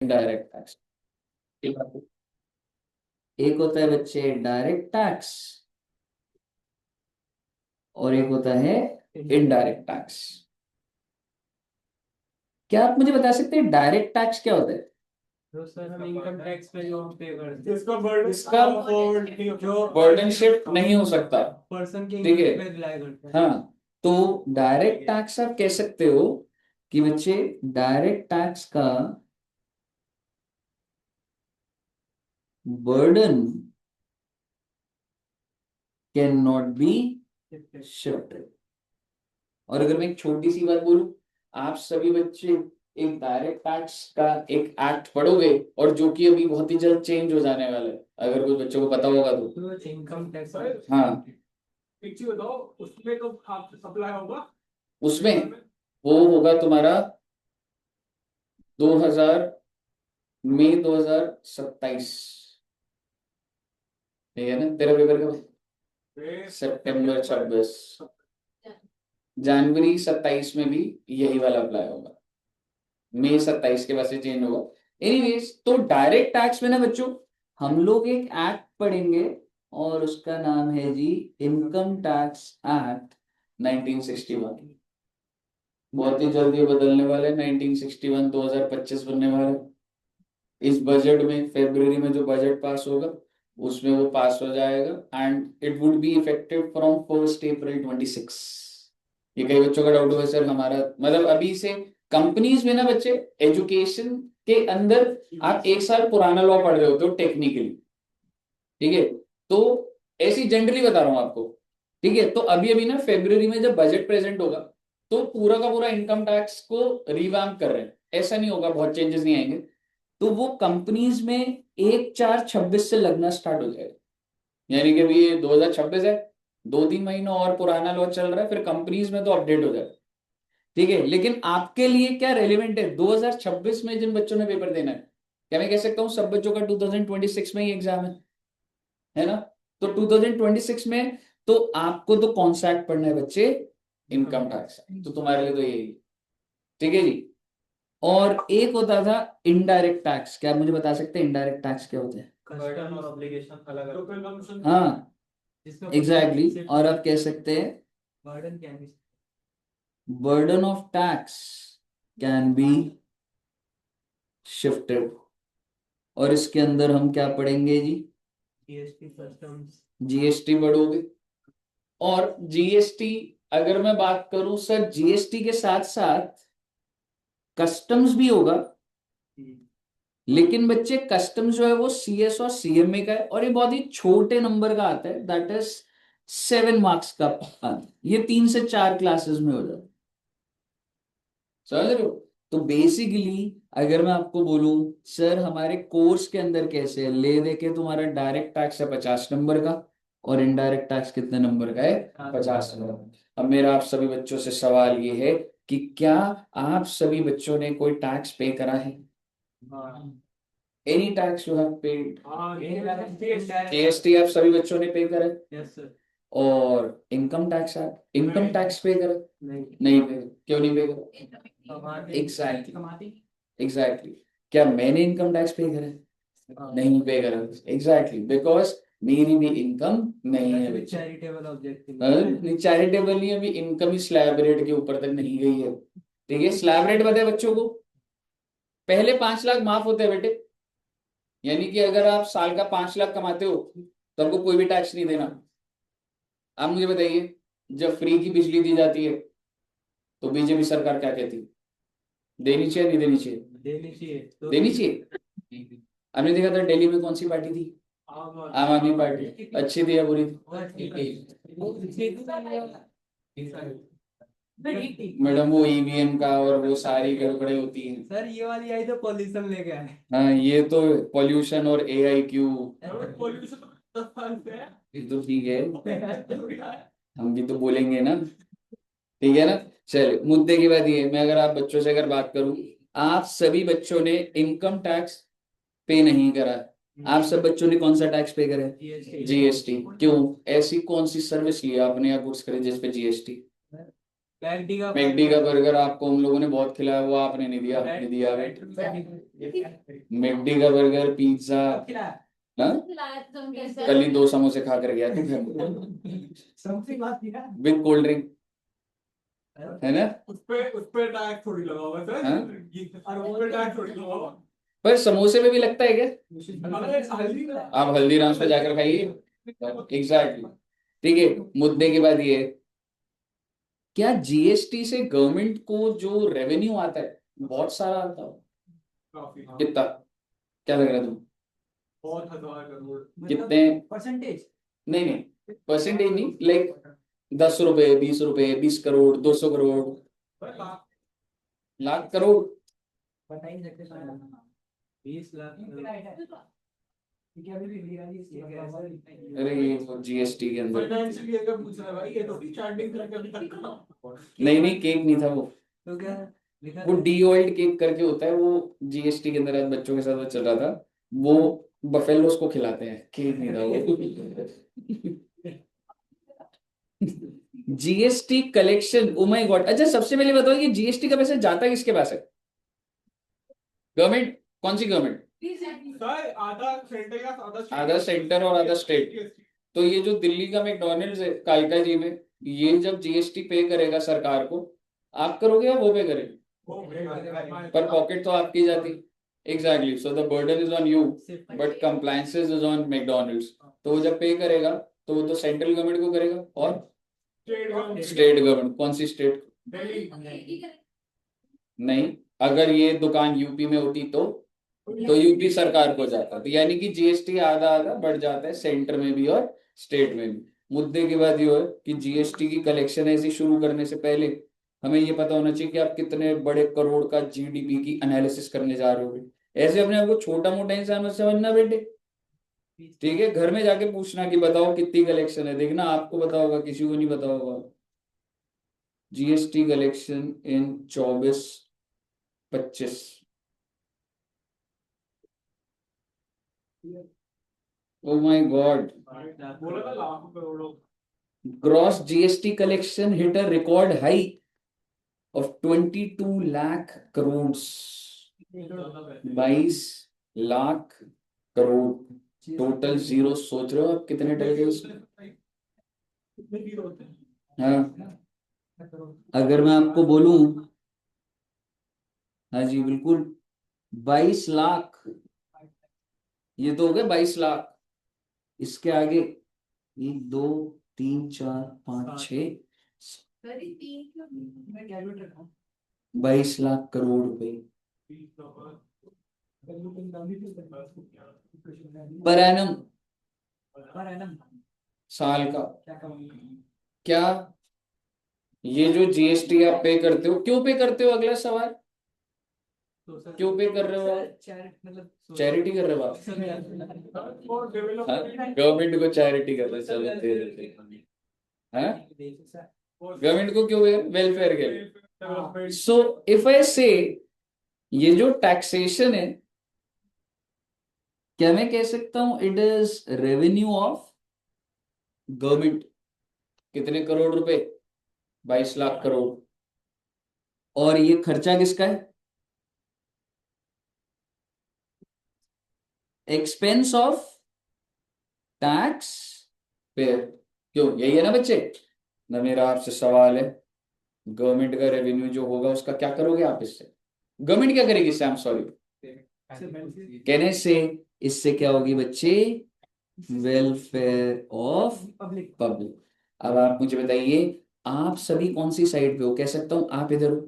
Indirect tax. एक होता है बच्चे डायरेक्ट टैक्स और एक होता है इनडायरेक्ट टैक्स। क्या आप मुझे बता सकते हैं डायरेक्ट टैक्स क्या होता है? तो सर हम इनकम टैक्स पे जो हम पे करते हैं इसका जो बर्डन शिफ्ट नहीं हो सकता। पर्सन के ठीक है। इनकम पे रिलाई करता है। हाँ, तो डायरेक्ट टैक्स आप कह सकते हो कि बच्चे डायरेक्ट टैक्स का burden can not be shifted. और अगर मैं एक छोटी सी बात बोलूं, आप सभी बच्चे एक डायरेक्ट टैक्स का एक एक्ट पढ़ोगे और जो कि अभी बहुत ही जल्द चेंज हो जाने वाला है, अगर कुछ बच्चों को पता होगा तो। इनकम टैक्स हाँ, एक चीज बताओ, उसमें कब आप सप्लाई होगा? उसमें वो होगा तुम्हारा 2000 मई 2027। ठीक है ना? तेरा पेपर कब? सितंबर 26। जनवरी 27 में भी यही वाला अप्लाई होगा। मई 27 के बाद से चेंज होगा। एनीवेज, तो डायरेक्ट टैक्स में ना बच्चों हम लोग एक एक्ट पढ़ेंगे और उसका नाम है जी इनकम टैक्स एक्ट 1961। बहुत ही जल्दी बदलने वाले 1961 2025 बनने वाला है। इस बजट में फरवरी में जो बजट पास होगा उसमें वो पास हो जाएगा and it would be effective from 1 अप्रैल 26। ये कई बच्चों का डाउट हुआ सर हमारा मतलब अभी से कंपनीज में ना बच्चे एजुकेशन के अंदर आप एक साल पुराना लॉ पढ़ रहे होते हो टेक्निकली। ठीक है, तो ऐसी जनरली बता रहा हूं आपको। ठीक है, तो अभी अभी ना फरवरी में जब बजट प्रेजेंट होगा तो पूरा का पूरा इनकम टैक्स को रिवैम्प कर रहे हैं। ऐसा नहीं होगा, बहुत चेंजेस नहीं आएंगे। तो वो कंपनीज में 1/4/26 से लगना स्टार्ट हो जाएगा। यानी कि अभी ये 2026 है, 2-3 महीना और पुराना लॉ चल रहा है, फिर कंपनीज में तो अपडेट हो जाएगा। ठीक है, लेकिन आपके लिए क्या रेलिवेंट है 2026 में जिन बच्चों ने पेपर देना है? क्या मैं कह सकता हूँ सब बच्चों का 2026 में ही एग्जाम है ना? तो 2026 में तो आपको तो कौन सा एक्ट पढ़ना है बच्चे? Income tax. तो तुम्हारे लिए तो यही। ठीक है जी। और एक होता था इनडायरेक्ट टैक्स। क्या आप मुझे बता सकते हैं इनडायरेक्ट टैक्स क्या होते हैं? कस्टम और ऑब्लिगेशन अलग अलग। हाँ, एग्जैक्टली और आप कह सकते हैं बर्डन क्या है? burden of tax can be shifted। और इसके अंदर हम क्या पढ़ेंगे जी? GST customs. जीएसटी पढ़ोगे। और जीएसटी अगर मैं बात करूं सर, जीएसटी के साथ साथ कस्टम्स भी होगा। लेकिन बच्चे कस्टम्स जो है वो सीएस और सीएमए का है और ये बहुत ही छोटे नंबर का आता है, दैट इज 7 मार्क्स का आता है। ये 3 से 4 क्लासेस में हो जाता है। समझ रहे हो? तो बेसिकली अगर मैं आपको बोलूं सर हमारे कोर्स के अंदर कैसे है, ले दे के तुम्हारा डायरेक्ट टैक्स है 50 नंबर का और इनडायरेक्ट टैक्स कितने नंबर का है? 50 नंबर। अब मेरा आप सभी बच्चों से सवाल ये है कि क्या आप सभी बच्चों ने कोई टैक्स पे करा है? Any tax you have paid? GST आप सभी बच्चों ने पे करा है? Yes sir. और इनकम टैक्स आप इनकम टैक्स पे करा? नहीं। नहीं पे। क्यों नहीं पे करा? Exactly, exactly. क्या मैंने इनकम टैक्स पे करा है? नहीं पे करा। एग्जैक्टली, बिकॉज मेरी भी इनकम नहीं है बच्चे। चैरिटेबल ऑब्जेक्ट नहीं, चैरिटेबल नहीं, अभी इनकम ही स्लैब रेट के ऊपर तक नहीं गई है। ठीक है, स्लैब रेट पता है बच्चों को? पहले 5 लाख माफ होते हैं बेटे। यानी कि अगर आप साल का 5 लाख कमाते हो तो आपको कोई भी टैक्स नहीं देना। आप मुझे बताइए, जब फ्री की बिजली दी जाती है तो बीजेपी सरकार क्या कहती है? देनी चाहिए नहीं देनी चाहिए? देनी चाहिए। देनी चाहिए। हमने देखा था दिल्ली में कौन सी पार्टी थी? आम आदमी पार्टी। अच्छी थी या बुरी थी? मैडम वो ईवीएम का और वो सारी गड़बड़े होती हैं। सर ये वाली आई तो पॉल्यूशन लेके आए। हाँ, ये तो पॉल्यूशन और AIQ। पॉल्यूशन 10 साल से है। ये तो ठीक है, हम भी तो बोलेंगे ना। ठीक है ना? चलिए, मुद्दे की बात ये है, मैं अगर आप बच्चों से अगर बात करूं, आप सभी बच्चों ने इनकम टैक्स पे नहीं करा। आप सब बच्चों ने कौन सा टैक्स पे करा? जीएसटी। क्यों? ऐसी कौन सी सर्विस ली आपने या गुड्स खरीदे जिस पे जीएसटी? मैकडी का मैकडी का बर्गर आपको हम लोगों ने बहुत खिलाया, वो आपने नहीं दिया, नहीं दिया। मैकडी का बर्गर, पिज्जा, हाँ? कल ही 2 समोसे खा कर गया तू विद कोल्ड ड्रिंक, है ना? उस पे टैग थोड़ी लगा हुआ है हाँ? सर, उस पे टैग थोड़ी लगा हुआ पर समोसे में भी लगता है क्या? है। अरे हल्दी आप हल्दीराम्स पे जाकर खाइए। एग्जैक्टली। ठीक है, मुद्दे की बात ये है, क्या जीएसटी से गवर्नमेंट को जो रेवेन्यू आता है बहुत सारा आता है? काफी, हाँ। कितना, क्या लग रहा है तुम? बहुत 1000 करोड़। कितने? परसेंटेज? नहीं नहीं, परसेंटेज नहीं, लाइक 10 रुपए, 20 रुपए, 20 करोड़, 200 करोड़, पर लाख लाख करोड़? बता ही नहीं सकते शायद। 20 लाख। अरे ये वो जीएसटी के अंदर, फाइनेंशियली अगर पूछ रहा है भाई, ये तो स्टार्टिंग करके अभी तक नहीं नहीं, केक नहीं था वो, तो क्या लिखा वो था? डी ऑइल्ड केक करके होता है, वो जीएसटी के अंदर आज बच्चों के साथ वो चल रहा था, वो बफेलोस को खिलाते हैं, केक नहीं था वो। GST collection, O my God. अच्छा सबसे पहले बताओ, ये जीएसटी का पैसा जाता किसके पास है? गवर्नमेंट, कौन सी गवर्नमेंट? सर आधा सेंटर या आधा सेंटर और आधा स्टेट। तो ये जो दिल्ली का मैकडॉनल्ड्स है कालका जी में, ये जब जीएसटी पे करेगा सरकार को, आप करोगे या वो पे करेगा? पर पॉकेट तो आपकी जाती। Exactly, so the burden is on you but compliances is on McDonald's. तो वो जब पे करेगा तो वो तो सेंट्रल गवर्नमेंट को करेगा, और स्टेट गवर्नमेंट, कौन सी स्टेट? नहीं, अगर ये दुकान यूपी में होती तो यूपी सरकार को जाता, तो यानी कि जीएसटी आधा आधा बढ़ जाता है, सेंटर में भी और स्टेट में भी। मुद्दे की बात ये है कि जीएसटी की कलेक्शन ऐसी शुरू करने से पहले हमें ये पता होना चाहिए कि आप कितने बड़े करोड़ का जीडीपी की एनालिसिस करने जा रहे हो। ऐसे अपने आप को छोटा मोटा इंसान मत समझना बेटे, ठीक है? घर में जाके पूछना कि बताओ कितनी कलेक्शन है, देखना आपको पता होगा, किसी को नहीं पता होगा। GST collection in 24-25, O my God, बोला था लाखों करोड़ों। gross GST collection hit a record high of 22 lakh crores, 22 lakh crore total zero. सोच रहे हो आप कितने टल गए उसमें? कितने जीरो होते हैं? हाँ, अगर मैं आपको बोलूं, हाँ जी बिल्कुल, 22 लाख, ये तो हो गए 22 लाख। इसके आगे 1 2 3 4 5 6, 22 लाख करोड़ रुपए पर एनम, साल का। क्या ये जो जीएसटी आप पे करते हो, क्यों पे करते हो? अगला सवाल, क्यों पे कर रहे हो आप? चैरिटी कर रहे हो आप? और डेवलपमेंट गवर्नमेंट को चैरिटी कर रहे हो, चलो दे देते हैं। गवर्नमेंट को क्यों? वेलफेयर के लिए। सो इफ आई से, ये जो टैक्सेशन है, क्या मैं कह सकता हूं it is revenue of government? कितने करोड़ रुपए? 22 लाख करोड़। और ये खर्चा किसका है? Expense of tax payer. क्यों, यही है ना बच्चे? ना मेरा आपसे सवाल है, गवर्नमेंट का रेवेन्यू जो होगा उसका क्या करोगे आप इससे? गवर्नमेंट क्या करेगी इससे? आई एम सॉरी, कहने से इससे क्या होगी बच्चे? Welfare of public. अब आप मुझे बताइए, आप सभी कौन सी साइड पे हो? कह सकता हूं आप इधर हो,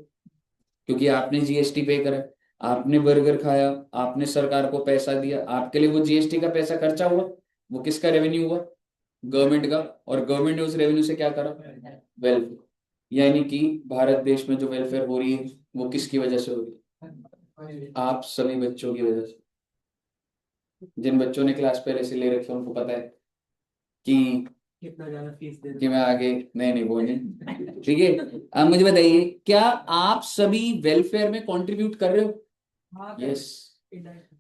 क्योंकि आपने जीएसटी पे करा, आपने बर्गर खाया, आपने सरकार को पैसा दिया, आपके लिए वो जीएसटी का पैसा खर्चा हुआ, वो किसका रेवेन्यू हुआ? गवर्नमेंट का। और गवर्नमेंट ने उस रेवेन्यू से क्या करा? वेलफेयर। यानी कि भारत देश में जो वेलफेयर हो रही है वो किसकी वजह से हो रही है? आप सभी बच्चों की वजह से। जिन बच्चों ने क्लास पहले से ले रखी है उनको पता है कि कितना ज्यादा फीस दे मैं आगे, नहीं नहीं वो नहीं, ठीक है? अब मुझे बताइए, क्या आप सभी वेलफेयर में कंट्रीब्यूट कर रहे हो? यस।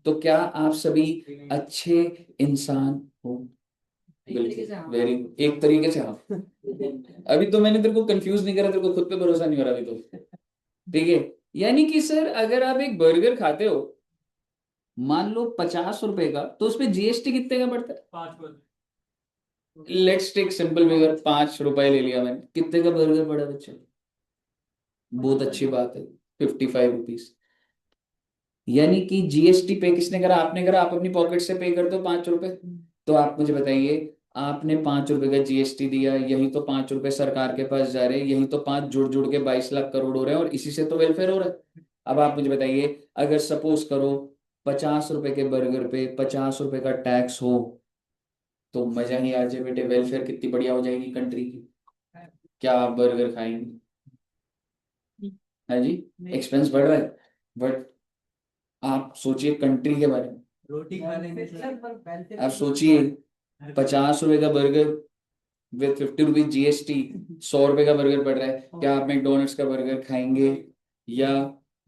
तो क्या आप सभी अच्छे इंसान हो? बिल्कुल, वेरी एक तरीके से हाँ। अभी तो मैंने तेरे को कंफ्यूज नहीं करा, तेरे को खुद पे भरोसा नहीं हो रहा अभी तो। ठीक है, यानी कि सर अगर आप एक बर्गर खाते हो, मान लो 50 रुपए का, तो उसमें जीएसटी कितने का पड़ता है? 5%। लेट्स टेक सिंपल फिगर, 5 रुपए ले लिया मैंने, कितने का बर्गर पड़ा बच्चे? बहुत अच्छी बात है, 55 रुपीज। यानी कि जीएसटी पे किसने करा? आपने करा, आप अपनी पॉकेट से पे करते हो 5 रुपए। तो आप मुझे बताइए, आपने 5 रुपए का जीएसटी दिया, यही तो 5 रुपए सरकार के पास जा रहे हैं, यही तो 5 जुड़ जुड़ के 22 लाख करोड़ हो रहे हैं, और इसी से तो वेलफेयर हो रहा है। अब आप मुझे बताइए, अगर सपोज करो 50 रुपए के बर्गर पे 50 रुपए का टैक्स हो, तो मजा ही आ जाए बेटे, वेलफेयर कितनी बढ़िया हो जाएगी कंट्री की। क्या आप बर्गर खाएंगे? है जी, एक्सपेंस बढ़ रहा है, बट आप सोचिए कंट्री के बारे में। रोटी खा लेंगे सर। आप सोचिए, 50 रुपए का बर्गर विद 50 रुपीज जीएसटी, 100 रुपए का बर्गर पड़ रहा है। क्या आप मैकडोनल्ड्स का बर्गर खाएंगे, या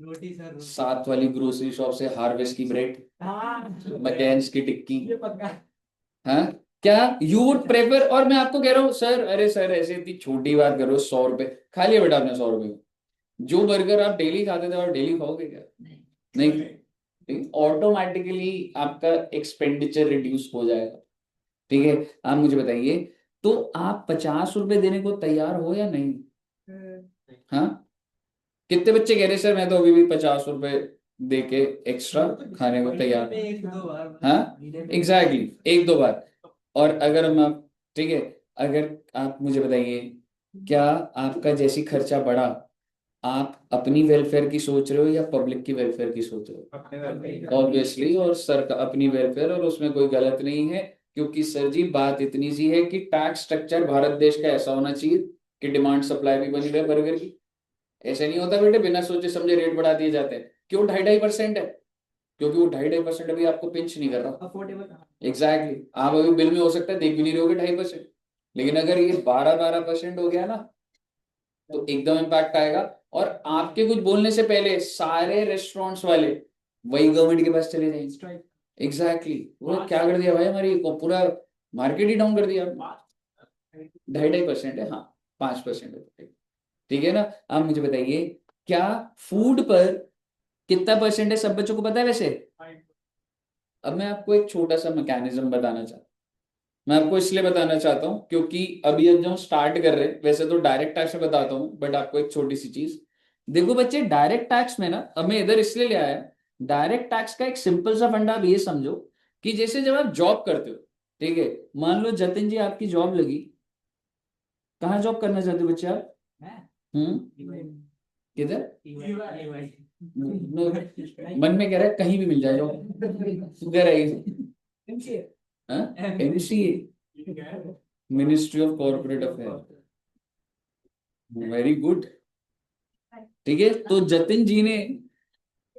रोटी सर। साथ वाली ग्रोसरी शॉप से हार्वेस्ट की ब्रेड, मैकेन्स की टिक्की? हाँ, क्या यू वुड प्रेफर? और मैं आपको कह रहा हूँ सर, अरे सर ऐसे इतनी छोटी बात करो, 100 रुपए खा लिया बेटा आपने, 100 रुपए जो बर्गर आप डेली खाते थे और डेली खाओगे क्या? नहीं, ऑटोमेटिकली आपका एक्सपेंडिचर रिड्यूस हो जाएगा। ठीक है, आप मुझे बताइए, तो आप 50 रुपए देने को तैयार हो या नहीं? हाँ, कितने बच्चे कह रहे सर मैं तो अभी भी 50 रुपए दे के एक्स्ट्रा खाने को तैयार हूं? एक दो बार। हाँ, एग्जैक्टली, एक दो बार। और अगर हम आप, ठीक है, अगर आप मुझे बताइए, क्या आपका जैसी खर्चा बढ़ा, आप अपनी वेलफेयर की सोच रहे हो या पब्लिक की वेलफेयर की सोच रहे हो? ऑब्वियसली, और सर का अपनी वेलफेयर, और उसमें कोई गलत नहीं है, क्योंकि सर जी बात इतनी सी है कि टैक्स स्ट्रक्चर भारत देश का ऐसा होना चाहिए कि डिमांड सप्लाई भी बनी रहे बर्गर की। ऐसे नहीं होता बेटे, बिना सोचे समझे रेट बढ़ा दिए जाते हैं। क्यों 2.5% है? क्योंकि वो 2.5% अभी आपको पिंच नहीं कर रहा। एग्जैक्टली, आप अभी बिल में हो सकता है देख भी नहीं रहोगे 2.5%, लेकिन अगर ये 12% हो गया ना, तो एकदम इम्पैक्ट आएगा। और आपके कुछ बोलने से पहले सारे रेस्टोरेंट्स वाले वही गवर्नमेंट के पास चले जाएंगे। एग्जैक्टली, वो क्या कर दिया भाई, हमारी को पूरा मार्केट ही डाउन कर दिया। 2.5% है, हाँ, 5% है। ठीक है ना? आप मुझे बताइए, क्या फूड पर कितना परसेंट है, सब बच्चों को पता है वैसे? अब मैं आपको एक छोटा सा मैकेनिज्म बताना चाहता हूँ। मैं आपको इसलिए बताना चाहता हूँ क्योंकि अभी जब हम स्टार्ट कर रहे हैं, वैसे तो डायरेक्ट टैक्स में बताता हूँ, बट आपको एक छोटी सी चीज देखो बच्चे, डायरेक्ट टैक्स में ना, अब मैं इधर इसलिए ले आया, डायरेक्ट टैक्स का एक सिंपल सा फंडा आप ये समझो, कि जैसे जब आप जॉब करते हो, ठीक है, मान लो जतिन जी आपकी जॉब लगी, कहाँ जॉब करना चाहते हो बच्चे आप? किधर? मन में कह रहा है कहीं भी मिल जाए जॉब, किधर है? MCA, ministry of corporate affair, very good. ठीक है, तो जतिन जी ने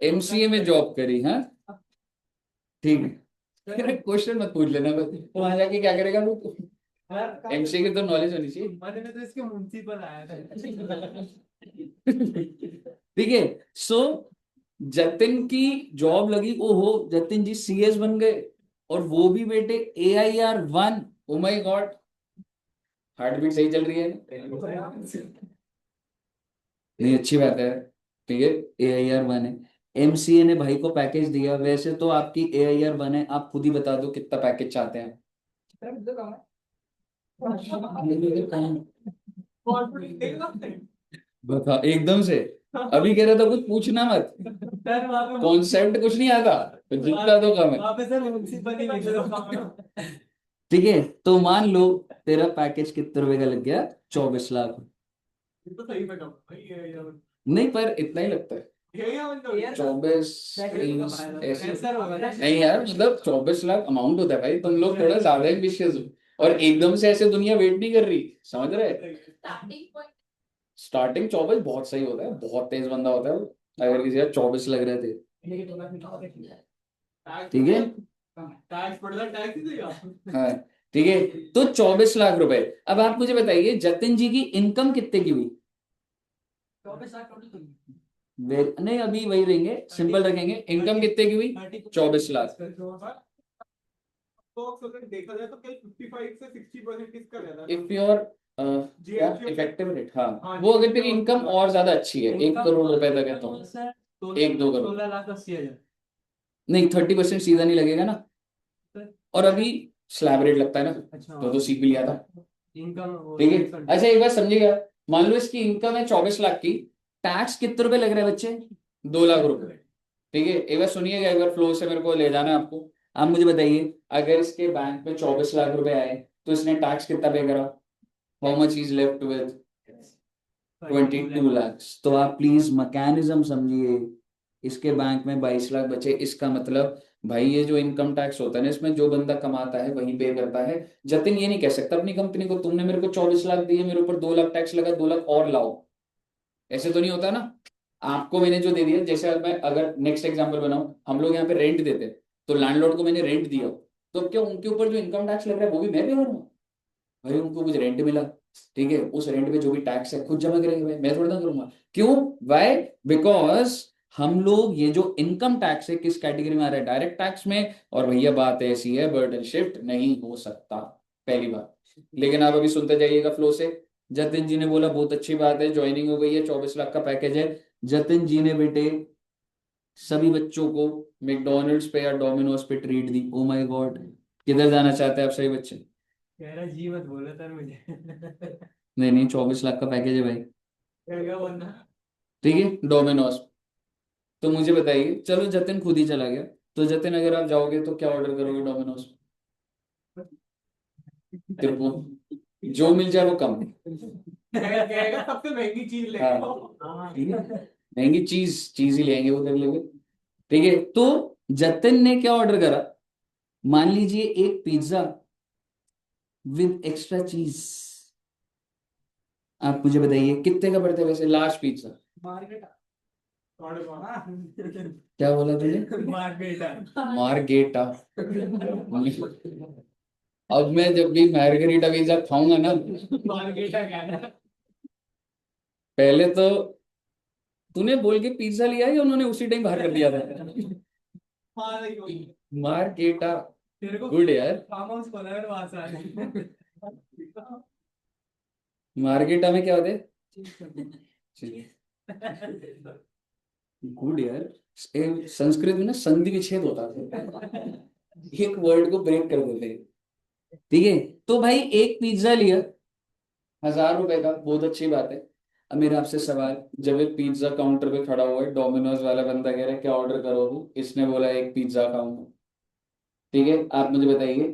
एमसीए में जॉब करी, हाँ, ठीक है। क्वेश्चन मत पूछ लेना बस, तो वहां जाके क्या करेगा वो? एमसीए की तो नॉलेज होनी चाहिए। मैंने तो इसके म्युनिसिपल आया था। ठीक है, सो जतिन की जॉब लगी, ओहो जतिन जी सीएस बन गए, और वो भी बेटे AIR 1। Oh my God, heart beat सही चल रही है ना? नहीं, अच्छी बात है। ठीक है, AIR 1 है, एमसीए ने भाई को पैकेज दिया। वैसे तो आपकी AIR 1 है, आप खुद ही बता दो कितना पैकेज चाहते हैं? बता एकदम से, अभी कह रहा था कुछ पूछना मत, कॉन्सेप्ट कुछ नहीं आता, तो जितना तो कम है। ठीक है, तो मान लो तेरा पैकेज कितने रुपए का लग गया? 24 लाख। तो सही पे कम भाई, ये यार नहीं, पर इतना ही लगता है, ये 24 ऐसे नहीं यार, मतलब 24 लाख अमाउंट होता है भाई, तुम लोग थोड़ा ज्यादा एम्बिशियस हो, और एकदम से ऐसे दुनिया वेट नहीं कर रही, समझ रहे? स्टार्टिंग 24 बहुत सही होता है, बहुत तेज बंदा होता है वो, अगर किसी का 24 लग रहे थे। ठीक है, टैक्स पड़ता है, टैक्स ही देगा। हाँ, ठीक है, तो 24 लाख रुपए। अब आप मुझे बताइए जतिन जी की इनकम कितने की हुई? 24 लाख। नहीं, अभी वही रहेंगे, सिंपल रखेंगे, इनकम कितने की हुई? 24 लाख। तो अगर देखा जाए तो क्या 55 से 60% इसका रहता है इफ योर क्या इफेक्टिव रेट, हाँ वो अगर तेरी इनकम और ज्यादा अच्छी है 1 करोड़ रुपए तक है तो 1-2 करोड़ 16,80,000। नहीं 30% सीधा नहीं लगेगा ना, और अभी स्लैब रेट लगता है ना, अच्छा तो सीख भी लिया था। इनकम ठीक है, अच्छा एक बात समझिएगा, मान लो इसकी इनकम है 24 लाख की, टैक्स कितने रुपए लग रहे हैं बच्चे, 2 लाख रुपए। ठीक है, एक बार सुनिएगा, एक बार फ्लो से मेरे को ले जाना है आपको। आप मुझे बताइए, अगर इसके बैंक में 24 लाख रुपए आए तो इसने टैक्स कितना पे करा, how much is left with 22 lakh. तो आप प्लीज मैकेनिज्म समझिए, इसके बैंक में 22 लाख बचे, इसका मतलब भाई ये जो इनकम टैक्स होता है ना, इसमें जो बंदा कमाता है वही पे करता है। जतिन ये नहीं कह सकता अपनी कंपनी को, तुमने मेरे को 24 लाख दिए, मेरे ऊपर 2 लाख टैक्स लगा, 2 लाख और लाओ। ऐसे तो नहीं होता ना। आपको मैंने जो दे दिया, जैसे मैं अगर नेक्स्ट एग्जांपल बनाऊं, हम लोग यहाँ पे रेंट देते हैं, तो लैंडलॉर्ड को मैंने रेंट दिया, तो अब क्या उनके ऊपर जो इनकम टैक्स लग रहा है वो भी मैं पे करूंगा? भाई उनको कुछ रेंट मिला, ठीक है, उस रेंट पे जो भी टैक्स है खुद जमा करेंगे भाई, मैं थोड़ा ना करूंगा। क्यों? वाई? बिकॉज हम लोग ये जो इनकम टैक्स है किस कैटेगरी में आ रहा है, डायरेक्ट टैक्स में, और भैया बात ऐसी है बर्डन शिफ्ट नहीं हो सकता, पहली बात। लेकिन आप अभी सुनते जाइएगा फ्लो से। जतिन जी ने बोला बहुत अच्छी बात है, ज्वाइनिंग हो गई है, 24 लाख का पैकेज है। जतिन जी ने बेटे सभी बच्चों को मैकडोनल्ड्स पे या डोमिनोज पे treat the. O my God, किधर जाना चाहते हैं आप सभी बच्चे? कह रहा जी मत बोलो सर मुझे। नहीं नहीं, 24 लाख का पैकेज है भाई। क्या बोलना। ठीक है, डोमिनोज। तो मुझे बताइए, चलो जतिन खुद ही चला गया, तो जतिन अगर आप जाओगे तो क्या ऑर्डर करोगे डोमिनोज? तेरे को जो मिल जाए वो कम। कहेगा सबसे महंगी चीज ले हाँ हाँ ठीक है, महंगी चीज चीज ही लेंगे वो कर लेंगे। ठीक है, तो जतिन ने क्या ऑर्डर करा, मान लीजिए एक पिज्जा विद एक्स्ट्रा चीज। आप मुझे बताइए कितने का पड़ता है वैसे लार्ज पिज्जा? मार्केट। क्या बोला तूने? मार्केट। मार्गेटा। अब मैं जब भी मार्गरीटा पिज्जा खाऊंगा ना, मार्केट क्या है। पहले तो तूने बोल के पिज्जा लिया या उन्होंने उसी टाइम बाहर कर दिया था? हाँ नहीं कोई। मार्गेटा। तेरे को गुड यार। फार्म हाउस खोला है वहां से आने। मार्गेटा में क्या होते हैं? गुड यार। संस्कृत में ना संधि विच्छेद होता है, एक वर्ड को ब्रेक कर देते हैं। ठीक है, तो भाई एक पिज्जा लिया 1000 रुपए का, बहुत अच्छी बात है। अब मेरा आपसे सवाल, जब एक पिज्जा काउंटर पे खड़ा हुआ है, डोमिनोज वाला बंदा कह रहा है क्या ऑर्डर करोगे, इसने बोला एक पिज्जा खाऊंगा, ठीक है, आप मुझे बताइए,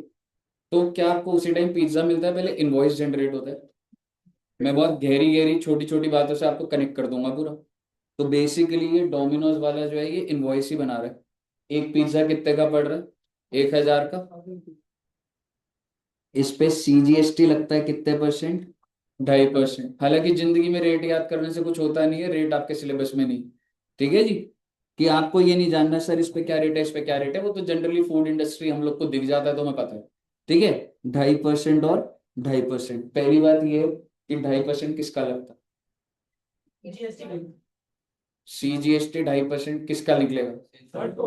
तो क्या आपको उसी टाइम पिज्जा मिलता है, पहले इनवॉइस जनरेट होता है? मैं बहुत गहरी गहरी छोटी छोटी बातों से आपको कनेक्ट कर दूंगा पूरा। तो बेसिकली ये डोमिनोज वाला जो है ये इनवॉइस ही बना रहा है। एक पिज्जा कितने का पड़ रहा है, 1000 का। इस पे सीजीएसटी लगता है कितने परसेंट, 2.5%। हालांकि जिंदगी में रेट याद करने से कुछ होता नहीं है, रेट आपके सिलेबस में नहीं। ठीक है जी, कि आपको ये नहीं जानना सर इस पे क्या रेट है, इस पे क्या रेट है, वो तो जनरली फूड इंडस्ट्री हम लोग को दिख जाता है तो हमें पता है। ठीक है, 2.5% और 2.5%। पहली बात ये है कि 2.5% किसका लगता है, सीजीएसटी 2.5% किसका निकलेगा,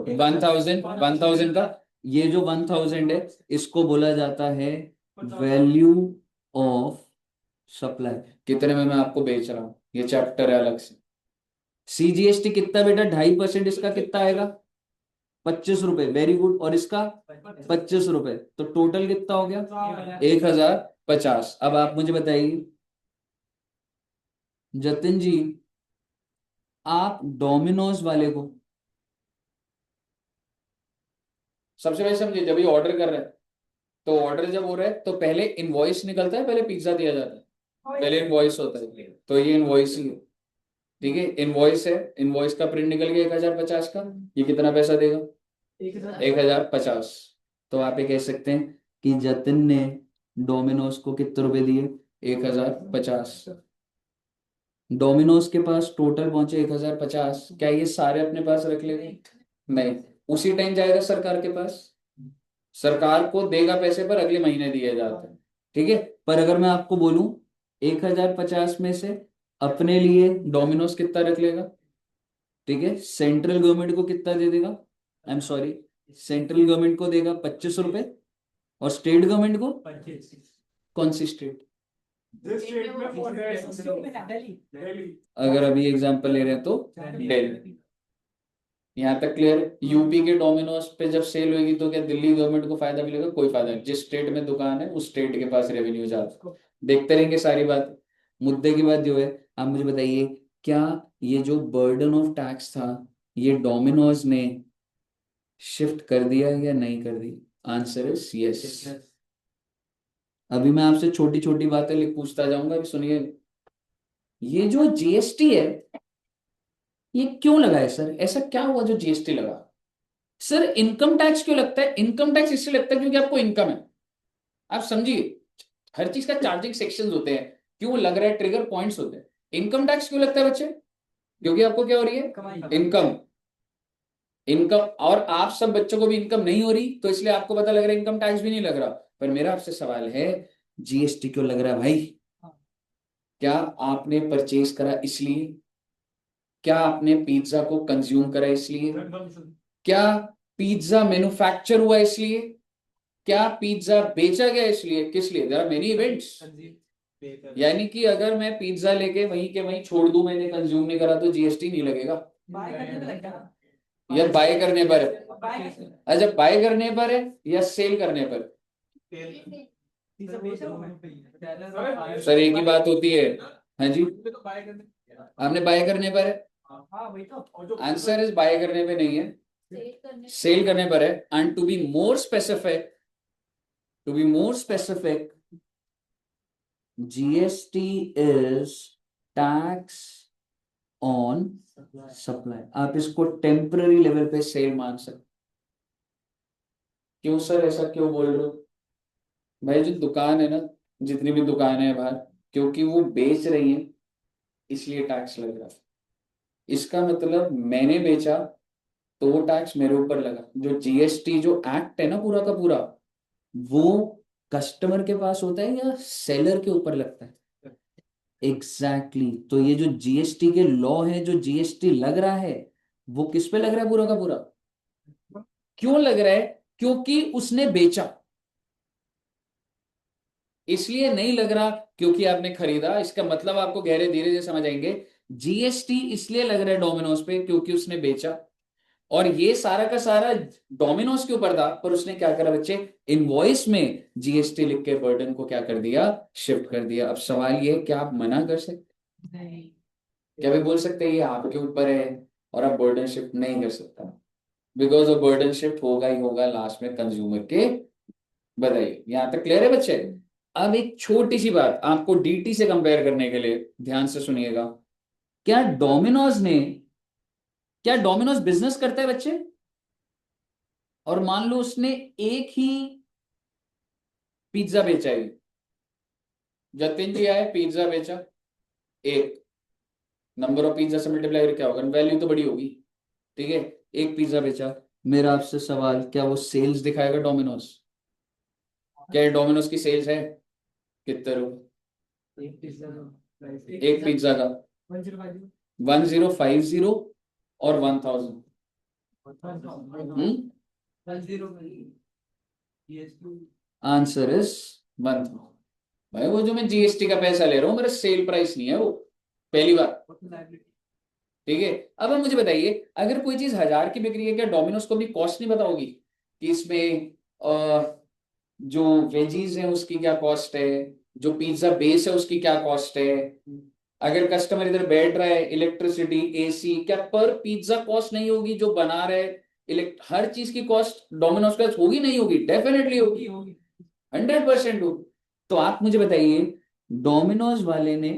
1000 का। ये जो 1000 है इसको बोला जाता है वैल्यू ऑफ सप्लाई, कितने में मैं आपको बेच रहा हूं, ये चैप्टर है अलग से। सीजीएसटी कितना बेटा, 2.5%, इसका कितना आएगा, 25 रुपए। वेरी गुड, और इसका 25 रुपए, तो टोटल कितना हो गया, 1050। अब आप मुझे बताइए जतिन जी, आप डोमिनोज वाले को सबसे पहले समझिए, जब ये ऑर्डर कर रहे हैं, तो ऑर्डर जब हो रहा है तो पहले इनवॉइस निकलता है, पहले पिज्जा दिया जाता है, पहले इनवॉइस होता है, तो ये इनवॉइस ही है। ठीक है, इनवॉइस है, इनवॉइस का प्रिंट निकल गया 1050 का, ये कितना पैसा देगा, 1050। तो आप ये कह सकते हैं कि जतिन ने डोमिनोज को कितने रुपए दिए, 1050। डोमिनोज के पास टोटल पहुंचे 1050, क्या ये सारे अपने पास रख लेंगे? नहीं, उसी टाइम जाएगा सरकार के पास, सरकार को देगा पैसे पर अगले महीने दिए जाते हैं। ठीक है, पर अगर मैं आपको बोलूं 1050 में से अपने लिए डोमिनोज कितना रख लेगा, ठीक है, सेंट्रल गवर्नमेंट को कितना दे देगा, I am sorry, central government को देगा 25 रुपए, और स्टेट गवर्नमेंट को 25 कौन सी स्टेट? This state में for दिल्ली Delhi. अगर अभी एग्जांपल ले रहे हैं तो दिल्ली। यहाँ तक क्लियर? यूपी के डोमिनोज पे जब सेल होगी तो क्या दिल्ली गवर्नमेंट को फायदा मिलेगा? कोई फायदा नहीं। जिस स्टेट में दुकान है उस स्टेट के पास रेवेन्यू जाता है। देखते रहेंगे सारी बात। मुद्दे की बात जो है, आप मुझे बताइए, क्या ये जो बर्डन ऑफ टैक्स था ये डोमिनोज ने शिफ्ट कर दिया या नहीं कर दी? Answer is yes. अभी मैं आपसे छोटी छोटी बातें लिख पूछता जाऊंगा, अभी सुनिए। ये जो जीएसटी है ये क्यों लगा है सर? ऐसा क्या हुआ जो जीएसटी लगा? सर इनकम टैक्स क्यों लगता है? इनकम टैक्स इसलिए लगता है क्योंकि आपको इनकम है। आप समझिए, हर चीज का चार्जिंग सेक्शंस होते हैं, क्यों लग रहा है, ट्रिगर पॉइंट्स होते हैं। इनकम टैक्स क्यों लगता है बच्चे? क्योंकि आपको क्या हो रही है? इनकम। इनकम, और आप सब बच्चों को भी इनकम नहीं हो रही तो इसलिए आपको पता लग रहा है, इनकम टैक्स भी नहीं लग रहा। पर मेरा आपसे सवाल है, जीएसटी क्यों लग रहा है भाई? क्या आपने परचेज करा इसलिए? क्या आपने पिज्जा को कंज्यूम करा इसलिए? क्या पिज्जा मैन्युफैक्चर हुआ इसलिए? क्या पिज्जा बेचा गया इसलिए? किस लिए? There are many events. यानी कि अगर मैं पिज्जा लेके वहीं के वहीं छोड़ दूं, मैंने कंज्यूम नहीं करा, तो जीएसटी नहीं लगेगा? या बाय करने पर है? अच्छा, बाय करने पर है या सेल करने पर? सर एक ही बात होती है। हाँ जी, आपने बाय करने पर है। आंसर इज बाय करने पे नहीं है, सेल करने पर है। And to be more specific, GST is tax on supply. आप इसको टेम्पररी लेवल पे सेल मान सकते। क्यों सर, ऐसा क्यों बोल रहे हो? भाई जो दुकान है ना, जितनी भी दुकानें हैं बाहर, क्योंकि वो बेच रही हैं इसलिए टैक्स लग रहा है। इसका मतलब मैंने बेचा तो वो टैक्स मेरे ऊपर लगा। जो जीएसटी जो एक्ट है ना पूरा का पूरा, वो कस्टमर के पास होता है या सेलर के ऊपर लगता है? एग्जैक्टली तो ये जो जीएसटी के लॉ है, जो जीएसटी लग रहा है, वो किस पे लग रहा है पूरा का पूरा? क्यों लग रहा है? क्योंकि उसने बेचा। इसलिए नहीं लग रहा क्योंकि आपने खरीदा। इसका मतलब आपको गहरे धीरे धीरे समझ आएंगे। जीएसटी इसलिए लग रहा है डोमिनोज पे क्योंकि उसने बेचा, और ये सारा का सारा डोमिनोज के ऊपर था। पर उसने क्या करा बच्चे? इनवॉइस में जीएसटी लिख के बर्डन को क्या कर दिया? शिफ्ट कर दिया। अब सवाल ये, क्या आप मना कर सकते? नहीं। क्या भी बोल सकते हैं ये आपके ऊपर है और आप बर्डन शिफ्ट नहीं कर सकता? बिकॉज ऑफ बर्डन शिफ्ट होगा ही होगा लास्ट में कंज्यूमर के। बताइए, यहां तक क्लियर है बच्चे? अब एक छोटी सी बात आपको डीटी से कंपेयर करने के लिए ध्यान से सुनिएगा। क्या डोमिनोज ने, क्या डोमिनोज बिजनेस करता है बच्चे, और मान लो उसने एक ही पिज्जा बेचा है, जतिन जी आए पिज्जा बेचा एक, नंबर ऑफ पिज्जा से मल्टीप्लाई करके क्या होगा? वैल्यू तो बड़ी होगी। ठीक है, एक पिज्जा बेचा। मेरा आपसे सवाल, क्या वो सेल्स दिखाएगा डोमिनोज? क्या डोमिनोज की सेल्स है? कितने रुपए एक पिज्जा का? 1050 और 1000? Answer is 1000। भाई वो जो मैं जीएसटी का पैसा ले रहा हूँ मेरा सेल प्राइस नहीं है वो, पहली बात। ठीक है, अब आप मुझे बताइए, अगर कोई चीज 1000 की बिक रही है, क्या डोमिनोज को अपनी कॉस्ट नहीं पता होगी कि इसमें जो वेजीज है उसकी क्या कॉस्ट है, जो पिज्जा बेस है उसकी क्या कॉस्ट है? अगर कस्टमर इधर बैठ रहा है, इलेक्ट्रिसिटी, एसी, क्या पर पिज्जा कॉस्ट नहीं होगी जो बना रहे? हर चीज की कॉस्ट डोमिनोज का होगी नहीं होगी? डेफिनेटली होगी, 100% होगी। तो आप मुझे बताइए, डोमिनोज वाले ने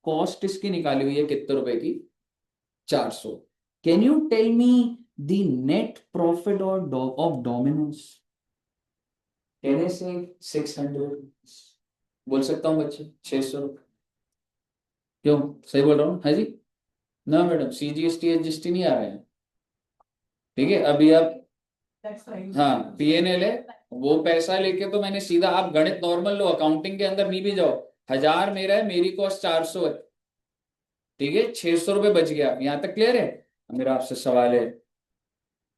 कॉस्ट इसकी निकाली हुई है कितने रुपए की? 400। Can you tell me the net profit of Domino's? कहने से 600 बोल सकता हूँ बच्चे, 600। क्यों, सही बोल रहा हूँ? है जी? ना मैडम, सीजीएसटी एसजीएसटी नहीं आ रहे हैं। ठीक है, अभी आप, हाँ पीएनएल है, वो पैसा लेके तो मैंने सीधा, आप गणित नॉर्मल लो, अकाउंटिंग के अंदर नहीं भी जाओ। 1000 मेरा है, मेरी कॉस्ट 400 है। ठीक है, 600 रुपए बच गया। यहां तक क्लियर है? मेरा आपसे सवाल है,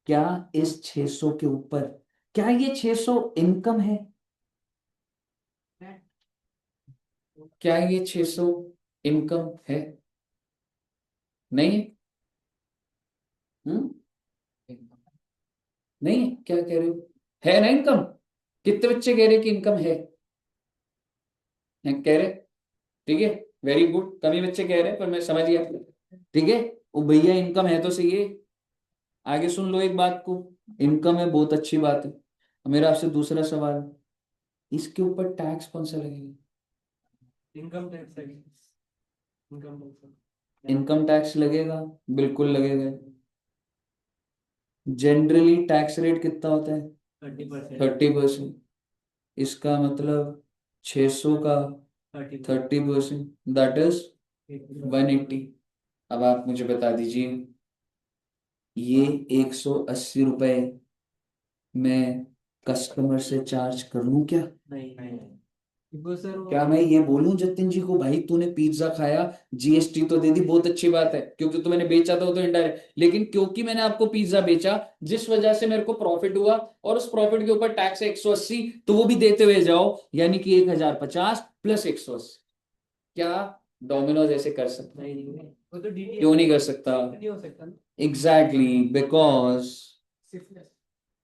क्या इस 600 के ऊपर, क्या ये 600 इनकम है? क्या ये 600 इनकम है? नहीं है? हम्म? नहीं है? क्या कह रहे हो? है ना इनकम? कितने बच्चे कह रहे कि इनकम है कह रहे? ठीक है, वेरी गुड, कम ही बच्चे कह रहे हैं पर मैं समझ गया। ठीक है, वो भैया इनकम है तो सही है। आगे सुन लो एक बात को, इनकम है बहुत अच्छी बात है। मेरा आपसे दूसरा सवाल, इसके ऊपर टैक्स कौन सा लगेगा? इनकम टैक्स है, इनकम टैक्स। इनकम टैक्स लगेगा, बिल्कुल लगेगा। जनरली टैक्स रेट कितना होता है? 30%। 30%। इसका मतलब 600 का 30%। 30%, दैट इज 180। अब आप मुझे बता दीजिए, ये 180 रुपए मैं कस्टमर से चार्ज कर लूं क्या? नहीं वो सर क्या मैं ये बोलूं जतिन जी को, भाई तूने पिज्जा खाया, जीएसटी तो दे दी, बहुत अच्छी बात है क्योंकि तो मैंने बेचा था वो तो इनडायरेक्ट, लेकिन क्योंकि मैंने आपको पिज्जा बेचा जिस वजह से मेरे को प्रॉफिट हुआ और उस प्रॉफिट के ऊपर टैक्स है 180, तो वो भी देते हुए जाओ, यानी कि 1050 प्लस 180। क्या डोमिनोज ऐसे कर सकता है? नहीं वो तो डीटी क्यों नहीं कर सकता? नहीं हो सकता ना। Exactly, because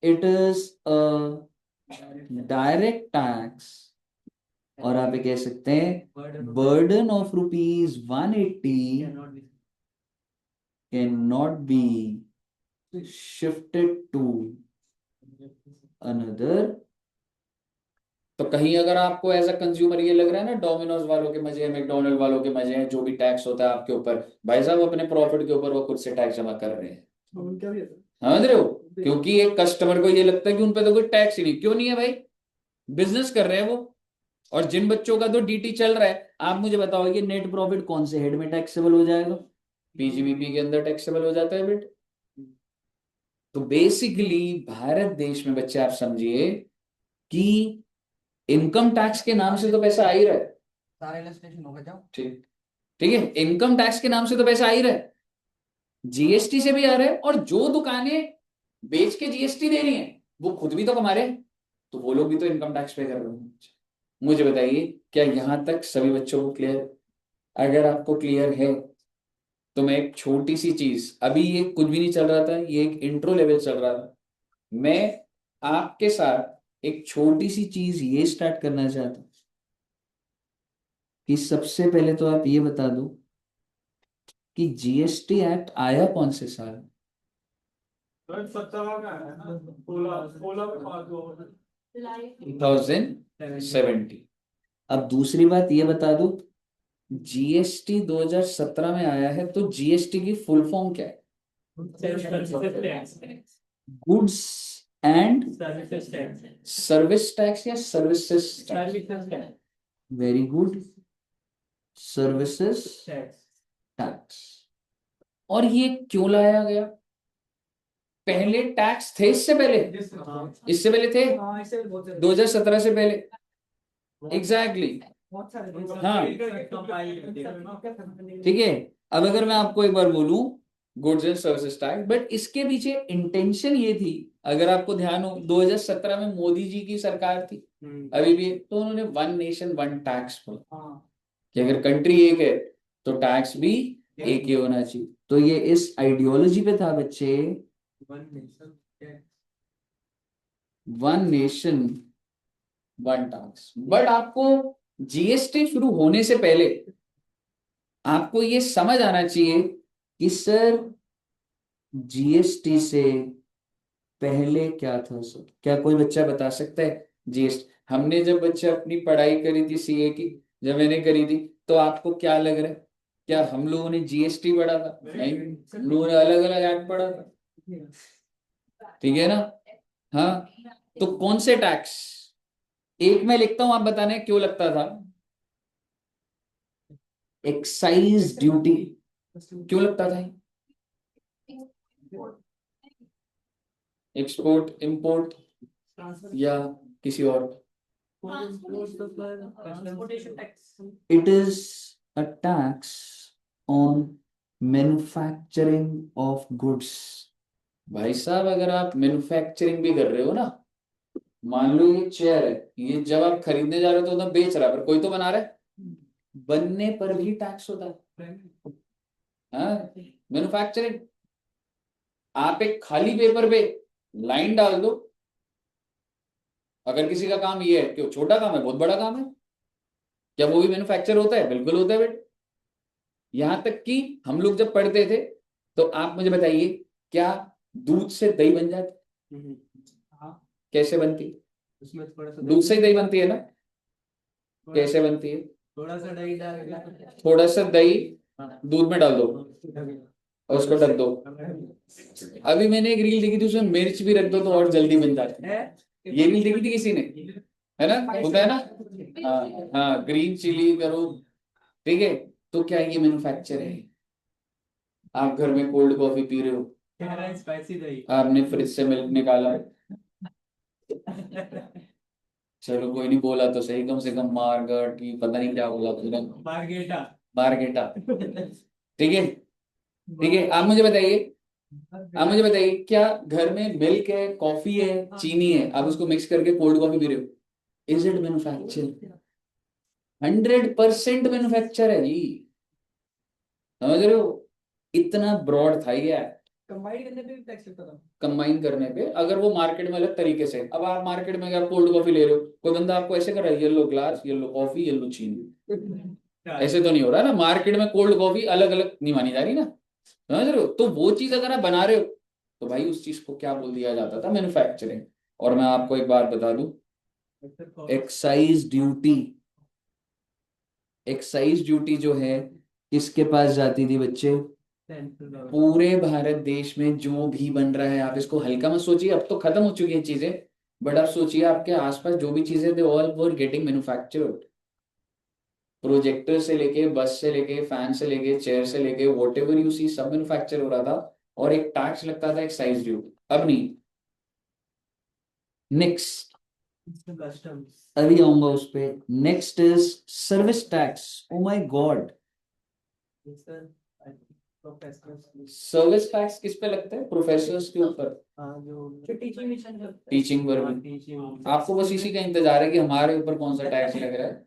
it is a direct tax, और आप ये कह सकते हैं burden of rupees 180 cannot be shifted to another। तो कहीं अगर आपको एज अ कंज्यूमर ये लग रहा है ना डोमिनोज वालों के मजे हैं, मैकडोनल्ड वालों के मजे हैं, जो भी टैक्स होता है आपके ऊपर, भाई साहब अपने प्रॉफिट के ऊपर वो खुद से टैक्स जमा कर रहे हैं। समझ रहे हो? क्योंकि एक कस्टमर को ये लगता है कि उन पे तो कोई टैक्स ही नहीं, क्यों नहीं है भाई, बिजनेस कर रहे हैं वो। और जिन बच्चों का तो डीटी चल रहा है, आप मुझे बताओ ये नेट प्रॉफिट कौन से हेड में टैक्सेबल हो जाएगा? पीजीबीपी के अंदर टैक्सेबल हो जाता है बेट। तो बेसिकली भारत देश में बच्चे आप समझिए कि इनकम टैक्स के नाम से तो पैसा आ ही रहा है। सारा इलस्ट्रेशन होगा जाओ। ठीक, ठीक है, इनकम टैक्स के नाम से तो पैसा आ ही रहा है, जीएसटी से भी आ रहा है, और जो दुकानें बेच के जीएसटी दे रही हैं वो खुद भी तो कमा रहे हैं, तो वो लोग भी तो इनकम टैक्स पे कर रहे हैं। मुझे बताइए, क्या यहां तक सभी बच्चों को क्लियर? अगर आपको क्लियर है तो मैं एक छोटी सी चीज, अभी ये कुछ भी नहीं चल रहा था, ये एक इंट्रो लेवल चल रहा था, मैं आपके साथ एक छोटी सी चीज ये स्टार्ट करना चाहता हूं कि सबसे पहले तो आप ये बता दो कि जीएसटी एक्ट आया कौन से साल? 17 में आया है ना, 16 में पास हुआ। 2017। अब दूसरी बात ये बता दो, जीएसटी 2017 में आया है तो जीएसटी की फुल फॉर्म क्या है? गुड्स एंड सर्विस टैक्स या services tax? Very good, services tax. और ये क्यों लाया गया? पहले टैक्स थे इससे पहले? इससे पहले थे, 2017 से पहले। एग्जैक्टली, हाँ, ठीक है। अब अगर मैं आपको एक बार बोलूं goods and services tax, but इसके पीछे इंटेंशन ये थी, अगर आपको ध्यान हो 2017 में मोदी जी की सरकार थी, अभी भी है, तो उन्होंने वन नेशन वन टैक्स बोला कि अगर कंट्री एक है तो टैक्स भी एक ही होना चाहिए। तो ये इस आइडियोलॉजी पे था बच्चे, one nation one tax. But आपको जीएसटी शुरू होने से पहले आपको ये समझ आना चाहिए कि सर जीएसटी से पहले क्या था सर? क्या कोई बच्चा बता सकता है? जीएसटी हमने जब बच्चे अपनी पढ़ाई करी थी सीए की, जब मैंने करी थी, तो आपको क्या लग रहा है, क्या हम लोगों ने जीएसटी पढ़ा था? नहीं, हम लोगों ने अलग अलग एक्ट पढ़ा था, ठीक है ना? हाँ, तो कौन से टैक्स? एक मैं लिखता हूं, आप बताने क्यों लगता था। एक्साइज ड्यूटी क्यों लगता था? एक्सपोर्ट इंपोर्ट या किसी और? It is a tax on manufacturing of goods. भाई साहब अगर आप मैन्युफैक्चरिंग भी कर रहे हो ना, मान लो ये चेयर है, ये जब आप खरीदने जा रहे हो तो बेच रहा है, पर कोई तो बना रहा है, बनने पर भी टैक्स होता है। हाँ, मैन्युफैक्चरिंग। आप एक खाली पेपर पे लाइन डाल दो, अगर किसी का काम ये है कि वो छोटा काम है बहुत बड़ा काम है, क्या वो भी मैन्युफैक्चर होता है? बिल्कुल होता है बेटे। यहां तक कि हम लोग जब पढ़ते थे तो आप मुझे बताइए, क्या दूध से दही बन जाती? हाँ, कैसे बनती? उसमें थोड़ा सा दूध से ही दही बनती है ना? कैसे बनती है? थोड़ा सा दही डाल थोड़ा सा दही दूध में डाल दो और उसको ढक दो। अभी मैंने एक रील देखी थी, उसमें मिर्च भी रख दो तो और जल्दी बन जाती है। ये रील देखी थी किसी ने? है ना, होता है ना? हाँ हाँ, ग्रीन चिली करो, ठीक है। तो क्या ये मैन्युफैक्चर है? आप घर में कोल्ड कॉफी पी रहे हो, स्पाइसी दही। आपने फ्रिज से मिल्क निकाला, चलो कोई नहीं, बोला तो सही, कम से कम मार्गट की पता नहीं क्या बोला तुमने, मार्गेटा। मार्गेटा, ठीक है। ठीक है, आप मुझे बताइए क्या घर में मिल्क है, कॉफी है, चीनी है, आप उसको मिक्स करके कोल्ड कॉफी पी रहे हो, इज इट मैन्युफैक्चर? 100% मैन्युफैक्चर है जी। समझ रहे हो? इतना ब्रॉड था ये। कंबाइन करने पे भी टैक्स लगता था। कंबाइन करने पे, अगर वो मार्केट में अलग तरीके से, अब आप मार्केट में अगर कोल्ड कॉफी ले रहे हो, कोई बंदा आपको ऐसे कर रहा है, yellow glass, yellow coffee, yellow चीनी, ऐसे तो नहीं हो रहा ना। मार्केट में कोल्ड कॉफी अलग अलग नहीं मानी जा रही ना। समझ रहे हो? तो वो चीज अगर आप बना रहे हो तो भाई उस चीज को क्या बोल दिया जाता था? मैन्युफैक्चरिंग। और मैं आपको एक बात बता दूं, एक्साइज ड्यूटी, एक्साइज ड्यूटी जो है किसके पास जाती थी बच्चे? पूरे भारत देश में जो भी बन रहा है, आप इसको हल्का मत सोचिए, अब तो खत्म हो चुकी है चीजें, बट आप सोचिए आपके आसपास जो भी चीजें थे all were getting manufactured. Projector से लेके, बस से लेके, फैन से लेके, चेयर से लेके, वॉट एवर यू सी, सब मैन्युफैक्चर हो रहा था। और एक टैक्स लगता था, एक्साइज ड्यूटी। अब नहीं। Next, customs. अभी आऊंगा उस पे। Next is service tax. O my God, service tax किस पे लगता है? प्रोफेसर्स के ऊपर, जो टीचिंग मिशन करता है। टीचिंग वर्ग। आपको बस इसी का इंतजार है कि हमारे ऊपर कौन सा टैक्स लग रहा है।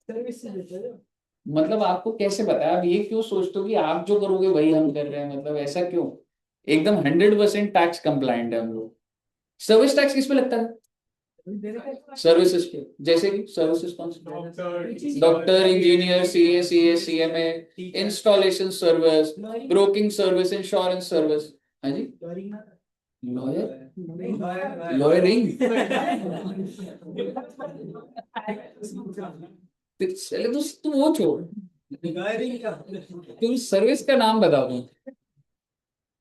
सर्विस देता है। मतलब आपको कैसे पता है? आप ये क्यों सोचते हो कि आप जो करोगे वही हम कर रहे हैं? मतलब ऐसा क्यों? एकदम 100% टैक्स कंप्लायंट है हम लोग। सर्विस टैक्स किस पे लगता है? सर्विसेज पे, जैसे कि सर्विसेज कौन से? Doctor, engineer, CA, CS, CMA, installation service, broking service, insurance service. हाँ जी, लॉयर, लॉयरिंग। चले तो तू वो छोड़, तुम सर्विस का नाम बता दो।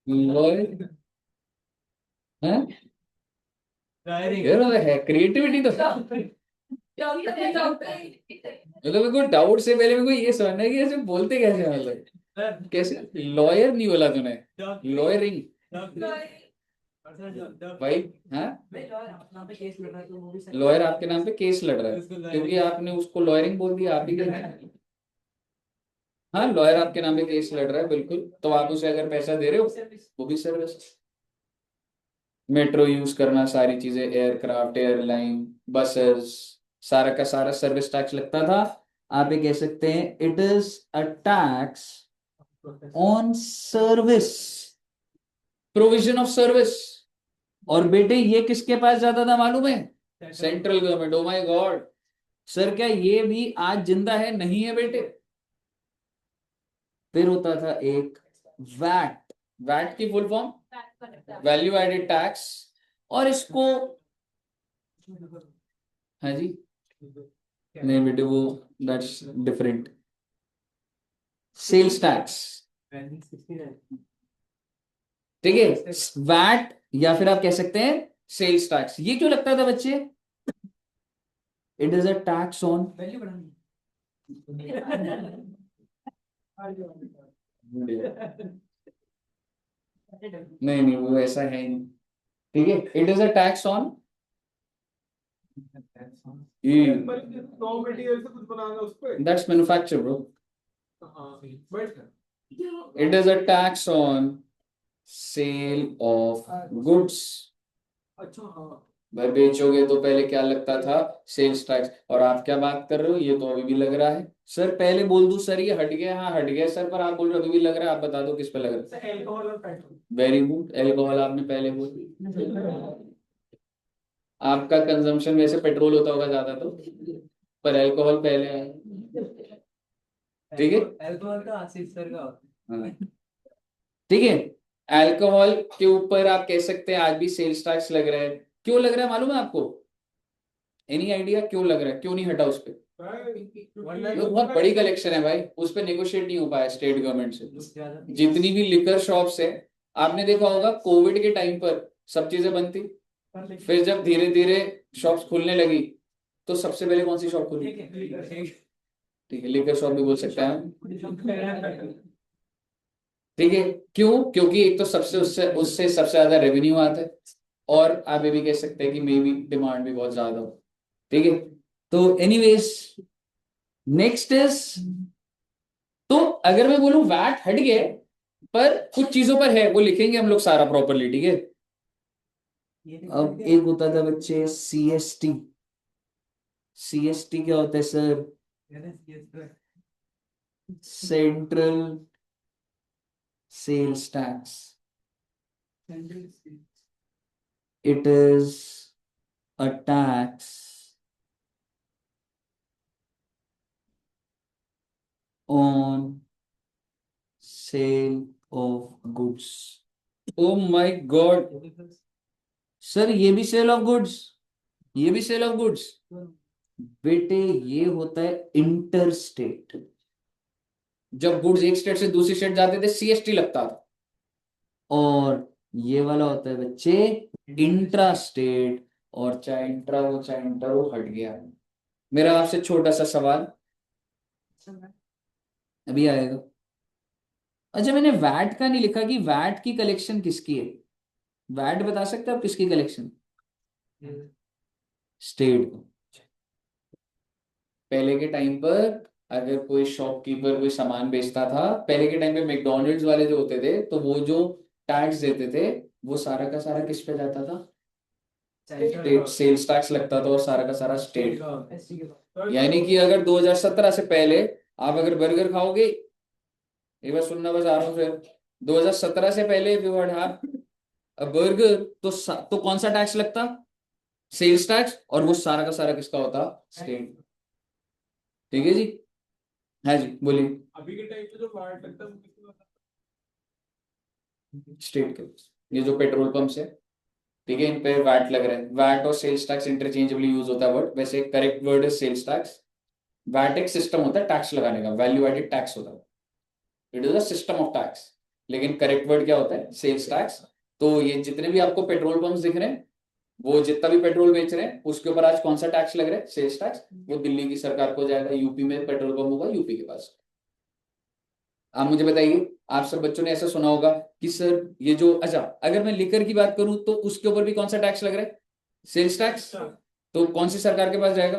लॉयर है यार, है क्रिएटिविटी तो। मतलब मेरे को डाउट से पहले मेरे को ये समझना है कि ऐसे बोलते कैसे हैं, मतलब कैसे? लॉयर नहीं बोला तूने, लॉयरिंग भाई। हाँ, लॉयर आपके नाम पे केस लड़ रहा है क्योंकि आपने उसको लॉयरिंग बोल दिया, आप ही के। हाँ, लॉयर आपके नाम पे केस लड़ रहा है, बिल्कुल। तो आप उसे अगर पैसा दे रहे हो, वो भी सर्विस। मेट्रो यूज करना, सारी चीजें, एयरक्राफ्ट, एयरलाइन, बसेस, सारा का सारा सर्विस टैक्स लगता था। आप ये कह सकते हैं it is a tax on service, provision of service. और बेटे ये किसके पास जाता था मालूम है? Central government. O my God sir, क्या ये भी आज जिंदा है? नहीं है बेटे। फिर होता था एक वैट। वैट की full form value added tax. और इसको, हाँ जी, नहीं बेटे वो दैट्स डिफरेंट। सेल्स टैक्स, ठीक है। वैट या फिर आप कह सकते हैं सेल्स टैक्स। ये क्यों लगता था बच्चे? It is a tax on, नहीं नहीं वो ऐसा है नहीं, ठीक है। It is a tax on, raw material से कुछ बनाना उस पे। That's manufacture bro. हाँ, but it is a tax on sale of goods. अच्छा हाँ, भाई बेचोगे तो पहले क्या लगता था, सेल्स टैक्स, और आप क्या बात कर रहे हो, ये तो अभी भी लग रहा है। सर पहले बोल दूं सर ये हट गया, हाँ हट गया सर, पर आप बोल रहे हो अभी भी लग रहा है, आप बता दो किस पे लग रहा है। अल्कोहल और पेट्रोल। वेरी गुड, एल्कोहल आपने पहले बोल, आपका कंजम्पशन वैसे पेट्रोल होता होगा ज्यादा तो, पर अल्कोहल पहले आया। ठीक है, अल्कोहल का आशीष सर का होता हाँ। ठीक है, अल्कोहल के ऊपर आप कह सकते हैं आज भी सेल्स टैक्स लग रहा है। क्यों लग रहा है मालूम है आपको, एनी आइडिया क्यों लग रहा है, क्यों नहीं हटा उस पे? ये बहुत बड़ी कलेक्शन है भाई, उस पे नेगोशिएट नहीं हो पाया स्टेट गवर्नमेंट से। है। जितनी भी लिकर शॉप्स है, आपने देखा होगा कोविड के टाइम पर सब चीजें बंद थी, फिर जब धीरे धीरे शॉप्स खुलने लगी तो सबसे पहले कौन सी शॉप खुली? ठीक है, लिकर शॉप भी बोल सकते हैं। ठीक है, क्यों? क्योंकि एक तो सबसे उससे उससे सबसे ज्यादा रेवेन्यू आता है, और आप ये भी कह सकते हैं कि मे बी डिमांड भी बहुत ज्यादा हो। ठीक है, तो एनीवेज नेक्स्ट इज, तो अगर मैं बोलूं वैट हट गया पर कुछ चीजों पर है, वो लिखेंगे हम लोग सारा प्रॉपरली। ठीक है, अब एक होता था बच्चे सीएसटी। सीएसटी क्या होता है sir? Central sales tax. It is a tax on sale of goods. Oh my God, sir ये भी सेल ऑफ गुड्स, ये भी सेल ऑफ गुड्स। बेटे ये होता है इंटर स्टेट, जब गुड्स एक स्टेट से दूसरी स्टेट जाते थे सीएसटी लगता था, और ये वाला होता है बच्चे इंट्रा स्टेट, और चाहे इंट्रा हो चाहे इंटर हो हट गया। मेरा आपसे छोटा सा सवाल अभी आएगा। अच्छा मैंने वैट का नहीं लिखा कि वैट की कलेक्शन किसकी है, वैट बता सकते हो आप किसकी कलेक्शन? स्टेट को। पहले के टाइम पर अगर कोई शॉपकीपर कोई सामान बेचता था, पहले के टाइम पे मैकडॉनल्ड्स वाले जो होते थे, तो वो जो टैक्स देते थे वो सारा का सारा किस पे जाता था? स्टेट सेल्स टैक्स लगता था, और सारा का सारा स्टेट। यानी कि अगर 2017 से पहले आप अगर बर्गर खाओगे, एक बार सुनना बस आ रहा हूँ फिर, 2017 से पहले if you would have a burger, तो कौन सा टैक्स लगता? सेल्स टैक्स, और वो सारा का सारा किसका होता? स्टेट। ठीक है जी, हाँ जी बोलिए। अभी के टाइम पे जो वाट लगता है वो किसको लगता स्टेट के, ये जो पेट्रोल पंप्स है, ठीक है, इन पे वैट लग रहा है। वैट और सेल्स टैक्स इंटरचेंजेबली यूज होता है वर्ड, वैसे करेक्ट वर्ड है सेल्स टैक्स। वैट एक सिस्टम होता है टैक्स लगाने का, वैल्यू एडेड टैक्स होता है, it is a system of tax. लेकिन करेक्ट वर्ड क्या होता है? Sales tax. तो ये जितने भी आपको पेट्रोल पंप्स दिख रहे हैं, वो जितना भी पेट्रोल बेच रहे हैं उसके ऊपर आज कौन सा टैक्स लग रहा है? Sales tax. वो दिल्ली की सरकार को जाएगा, यूपी में पेट्रोल पंप होगा यूपी के पास। आप मुझे बताइए, आप सब बच्चों ने ऐसा सुना होगा कि सर ये जो, अच्छा अगर मैं लिकर की बात करूं तो उसके ऊपर भी कौन सा टैक्स लग रहा है? Sales tax. तो कौन सी सरकार के पास जाएगा?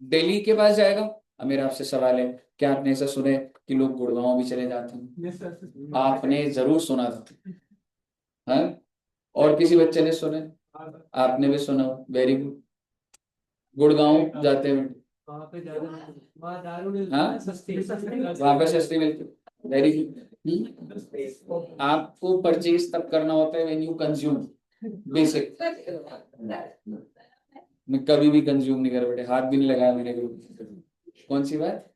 दिल्ली के पास जाएगा। अब मेरा आपसे सवाल है, क्या आपने ऐसा सुना है कि लोग गुड़गांव भी चले जाते हैं? है? आपने जरूर सुना था, हाँ? और किसी बच्चे ने सुना है? आपने भी सुना, वेरी गुड, गुड़गांव जाते हैं। वहाँ पे ज्यादा, वहाँ दारू मिलती हाँ? है सस्ती। वहां पे सस्ती मिलती, वेरी गुड। आपको परचेज तब करना होता है व्हेन यू कंज्यूम, बेसिक। मैं कभी भी कंज्यूम नहीं कर, बेटे हाथ भी नहीं लगाया मैंने कभी। कौन सी बात?